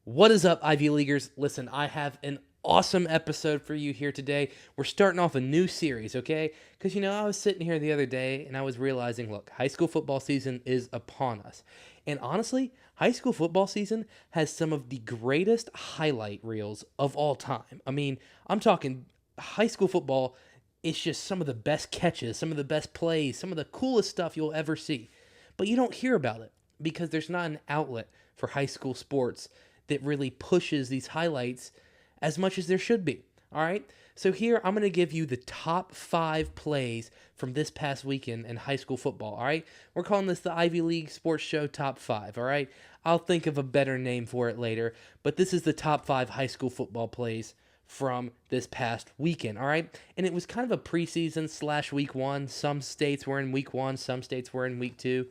What is up, Ivy Leaguers? Listen, I have an awesome episode for you here today. We're starting off a new series, okay? Because, I was sitting here the other day and I was realizing, look, high school football season is upon us. And honestly, high school football season has some of the greatest highlight reels of all time. I'm talking high school football. It's just some of the best catches, some of the best plays, some of the coolest stuff you'll ever see. But you don't hear about it because there's not an outlet for high school sports that really pushes these highlights as much as there should be. All right. So here I'm going to give you the top 5 plays from this past weekend in high school football. All right. We're calling this the Ivy League Sports Show Top 5. All right. I'll think of a better name for it later, but this is the top 5 high school football plays from this past weekend. All right. And it was kind of a preseason / week 1. Some states were in week 1, some states were in week 2,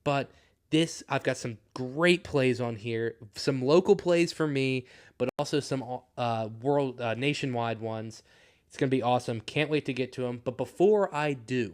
but I've got some great plays on here, some local plays for me, but also some world nationwide ones. It's going to be awesome. Can't wait to get to them. But before I do,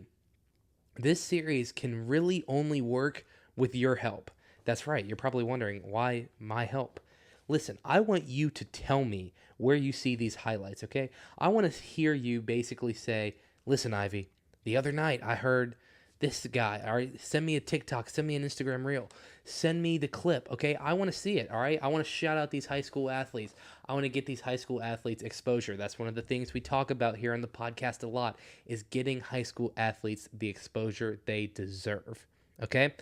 this series can really only work with your help. That's right. You're probably wondering, why my help? Listen, I want you to tell me where you see these highlights, okay? I want to hear you basically say, listen, Ivy, the other night I heard this guy, all right? Send me a TikTok, send me an Instagram reel, send me the clip, okay? I want to see it, all right? I want to shout out these high school athletes. I want to get these high school athletes exposure. That's one of the things we talk about here on the podcast a lot, is getting high school athletes the exposure they deserve, okay?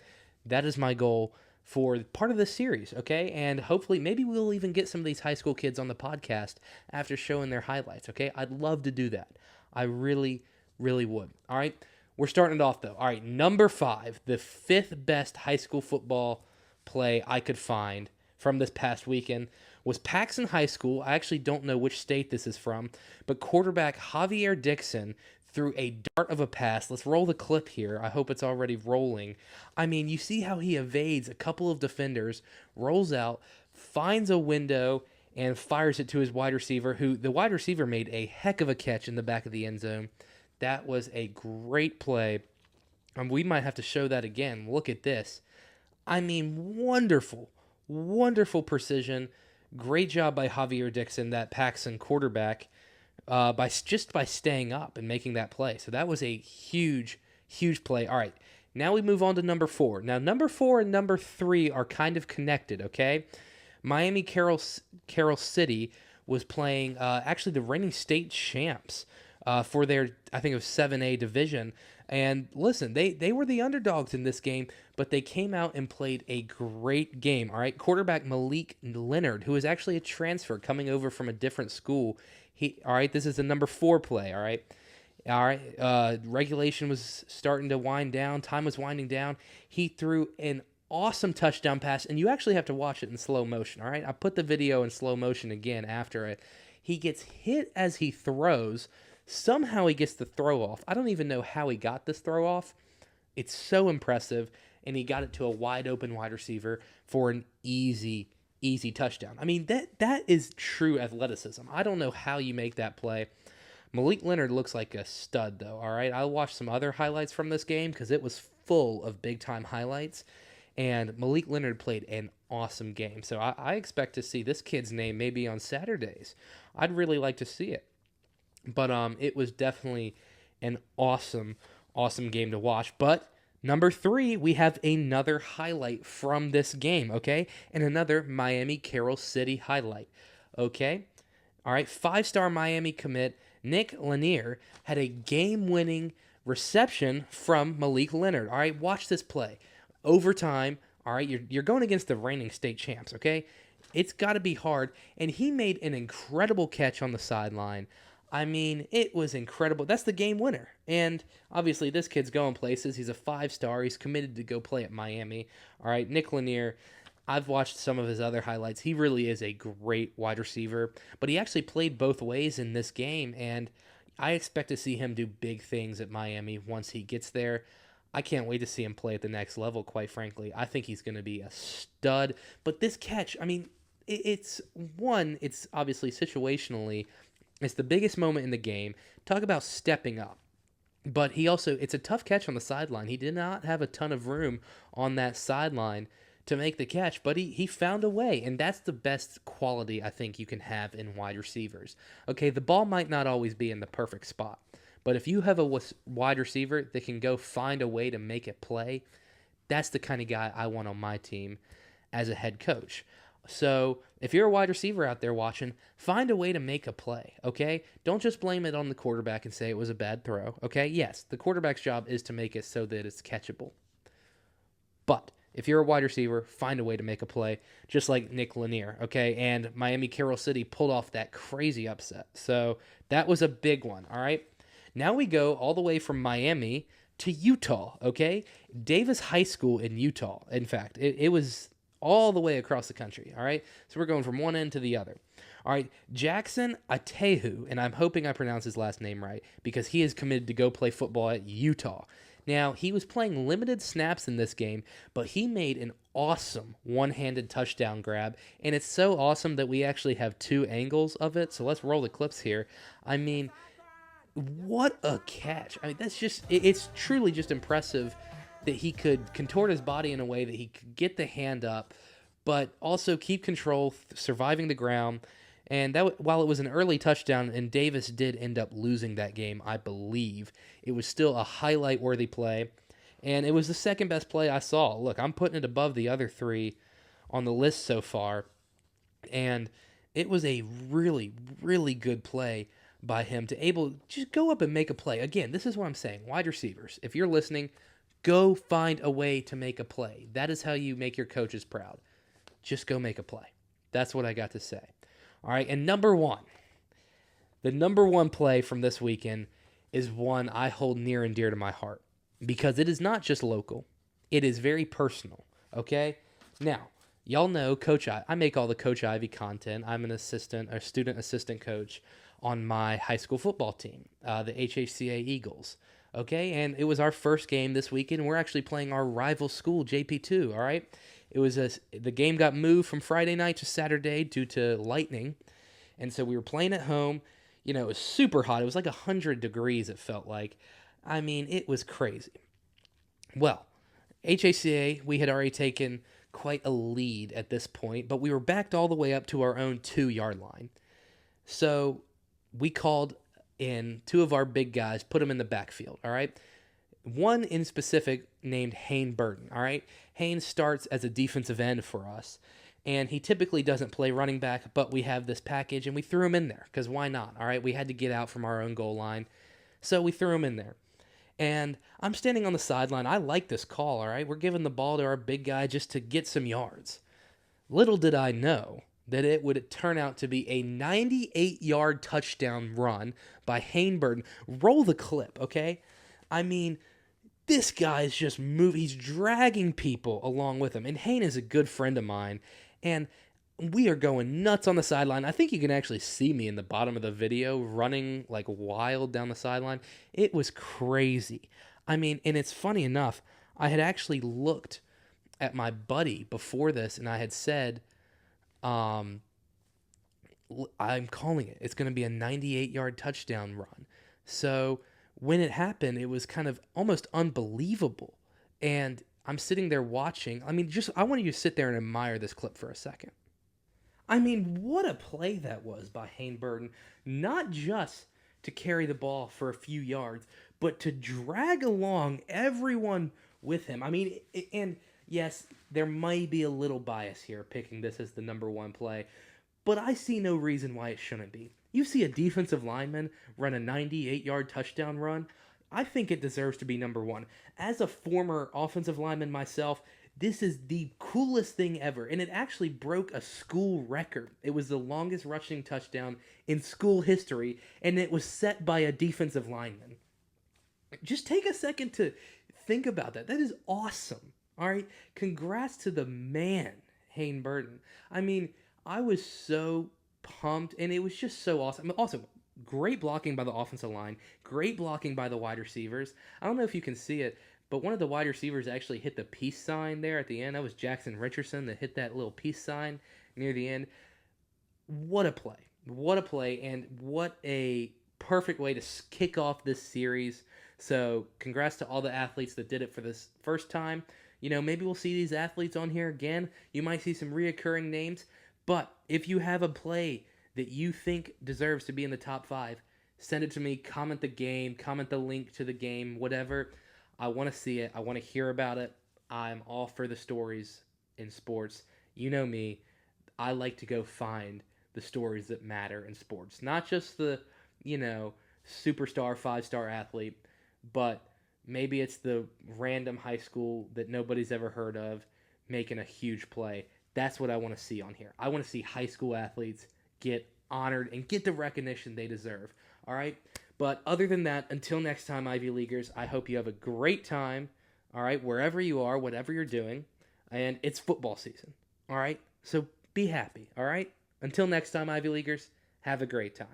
That is my goal for part of this series, okay? And hopefully, maybe we'll even get some of these high school kids on the podcast after showing their highlights, okay? I'd love to do that. I really, really would, all right? We're starting it off, though. All right, number 5, the 5th best high school football play I could find from this past weekend was Paxton High School. I actually don't know which state this is from, but quarterback Javier Dixon threw a dart of a pass. Let's roll the clip here. I hope it's already rolling. You see how he evades a couple of defenders, rolls out, finds a window, and fires it to his wide receiver, who the wide receiver made a heck of a catch in the back of the end zone. That was a great play. We might have to show that again. Look at this. Wonderful, wonderful precision. Great job by Javier Dixon, that Paxton quarterback, by staying up and making that play. So that was a huge, huge play. All right, now we move on to number 4. Now, number 4 and number 3 are kind of connected, okay? Miami Carroll City was playing actually the reigning state champs for their, I think it was 7A division. And listen, they were the underdogs in this game, but they came out and played a great game. All right, quarterback Malik Leonard, who is actually a transfer coming over from a different school. All right, this is the number 4 play. All right. Regulation was starting to wind down. Time was winding down. He threw an awesome touchdown pass, and you actually have to watch it in slow motion. All right, I put the video in slow motion again after it. He gets hit as he throws. Somehow he gets the throw off. I don't even know how he got this throw off. It's so impressive, and he got it to a wide open wide receiver for an easy touchdown. That is true athleticism. I don't know how you make that play. Malik Leonard looks like a stud, though, all right? I watched some other highlights from this game because it was full of big-time highlights, and Malik Leonard played an awesome game. So I expect to see this kid's name maybe on Saturdays. I'd really like to see it. But it was definitely an awesome, awesome game to watch. But number 3, we have another highlight from this game, okay? And another Miami Carroll City highlight, okay? All right, 5-star Miami commit Nick Lanier had a game-winning reception from Malik Leonard. All right, watch this play. Overtime, all right, you're going against the reigning state champs, okay? It's got to be hard. And he made an incredible catch on the sideline. It was incredible. That's the game winner. And obviously, this kid's going places. He's a 5-star. He's committed to go play at Miami. All right, Nick Lanier, I've watched some of his other highlights. He really is a great wide receiver. But he actually played both ways in this game. And I expect to see him do big things at Miami once he gets there. I can't wait to see him play at the next level, quite frankly. I think he's going to be a stud. But this catch, it's obviously situationally, it's the biggest moment in the game. Talk about stepping up. But it's a tough catch on the sideline. He did not have a ton of room on that sideline to make the catch, but he found a way, and that's the best quality I think you can have in wide receivers. Okay, the ball might not always be in the perfect spot, but if you have a wide receiver that can go find a way to make it play, that's the kind of guy I want on my team as a head coach. So if you're a wide receiver out there watching, find a way to make a play, okay? Don't just blame it on the quarterback and say it was a bad throw, okay? Yes, the quarterback's job is to make it so that it's catchable. But if you're a wide receiver, find a way to make a play, just like Nick Lanier, okay? And Miami Carroll City pulled off that crazy upset. So that was a big one, all right? Now we go all the way from Miami to Utah, okay? Davis High School in Utah. In fact, it was all the way across the country, all right? So we're going from one end to the other. All right, Jackson Atehu, and I'm hoping I pronounce his last name right, because he is committed to go play football at Utah. Now, he was playing limited snaps in this game, but he made an awesome one-handed touchdown grab, and it's so awesome that we actually have two angles of it, so let's roll the clips here. I mean, what a catch. I mean, that's just, it's truly just impressive that he could contort his body in a way that he could get the hand up, but also keep control, surviving the ground. And that, while it was an early touchdown, and Davis did end up losing that game, I believe, it was still a highlight-worthy play. And it was the second best play I saw. Look, I'm putting it above the other three on the list so far. And it was a really, really good play by him to able just go up and make a play. Again, this is what I'm saying. Wide receivers, if you're listening, go find a way to make a play. That is how you make your coaches proud. Just go make a play. That's what I got to say. All right, and the number one play from this weekend is one I hold near and dear to my heart because it is not just local. It is very personal, okay? Now, y'all know Coach I make all the Coach Ivy content. I'm an student assistant coach on my high school football team, the HHCA Eagles. Okay, and it was our first game this weekend. We're actually playing our rival school, JP2, all right? The game got moved from Friday night to Saturday due to lightning, and so we were playing at home. You know, it was super hot. It was like 100 degrees, it felt like. I mean, it was crazy. Well, HACA, we had already taken quite a lead at this point, but we were backed all the way up to our own 2-yard line. So we called in two of our big guys, put them in the backfield, all right? One in specific named Hayne Burton, all right? Hayne starts as a defensive end for us, and he typically doesn't play running back, but we have this package, and we threw him in there, because why not, all right? We had to get out from our own goal line, so we threw him in there. And I'm standing on the sideline. I like this call, all right? We're giving the ball to our big guy just to get some yards. Little did I know that it would turn out to be a 98-yard touchdown run by Hayne Burton. Roll the clip, okay? I mean, this guy's just moving. He's dragging people along with him. And Hayne is a good friend of mine. And we are going nuts on the sideline. I think you can actually see me in the bottom of the video running like wild down the sideline. It was crazy. I mean, and it's funny enough, I had actually looked at my buddy before this, and I had said, I'm calling it. It's going to be a 98-yard touchdown run. So when it happened, it was kind of almost unbelievable. And I'm sitting there watching. I mean, I want you to sit there and admire this clip for a second. I mean, what a play that was by Hayne Burton. Not just to carry the ball for a few yards, but to drag along everyone with him. I mean, and yes, there might be a little bias here picking this as the number one play, but I see no reason why it shouldn't be. You see a defensive lineman run a 98-yard touchdown run, I think it deserves to be number one. As a former offensive lineman myself, this is the coolest thing ever, and it actually broke a school record. It was the longest rushing touchdown in school history, and it was set by a defensive lineman. Just take a second to think about that. That is awesome. All right, congrats to the man, Hayne Burton. I mean, I was so pumped, and it was just so awesome. Also, great blocking by the offensive line, great blocking by the wide receivers. I don't know if you can see it, but one of the wide receivers actually hit the peace sign there at the end. That was Jackson Richardson that hit that little peace sign near the end. What a play. What a play, and what a perfect way to kick off this series. So congrats to all the athletes that did it for this first time. Maybe we'll see these athletes on here again. You might see some reoccurring names. But if you have a play that you think deserves to be in the top 5, send it to me. Comment the game, comment the link to the game, whatever. I want to see it. I want to hear about it. I'm all for the stories in sports. You know me. I like to go find the stories that matter in sports. Not just the, superstar, 5-star athlete, but maybe it's the random high school that nobody's ever heard of making a huge play. That's what I want to see on here. I want to see high school athletes get honored and get the recognition they deserve. All right? But other than that, until next time, Ivy Leaguers, I hope you have a great time. All right? Wherever you are, whatever you're doing. And it's football season. All right? So be happy. All right? Until next time, Ivy Leaguers, have a great time.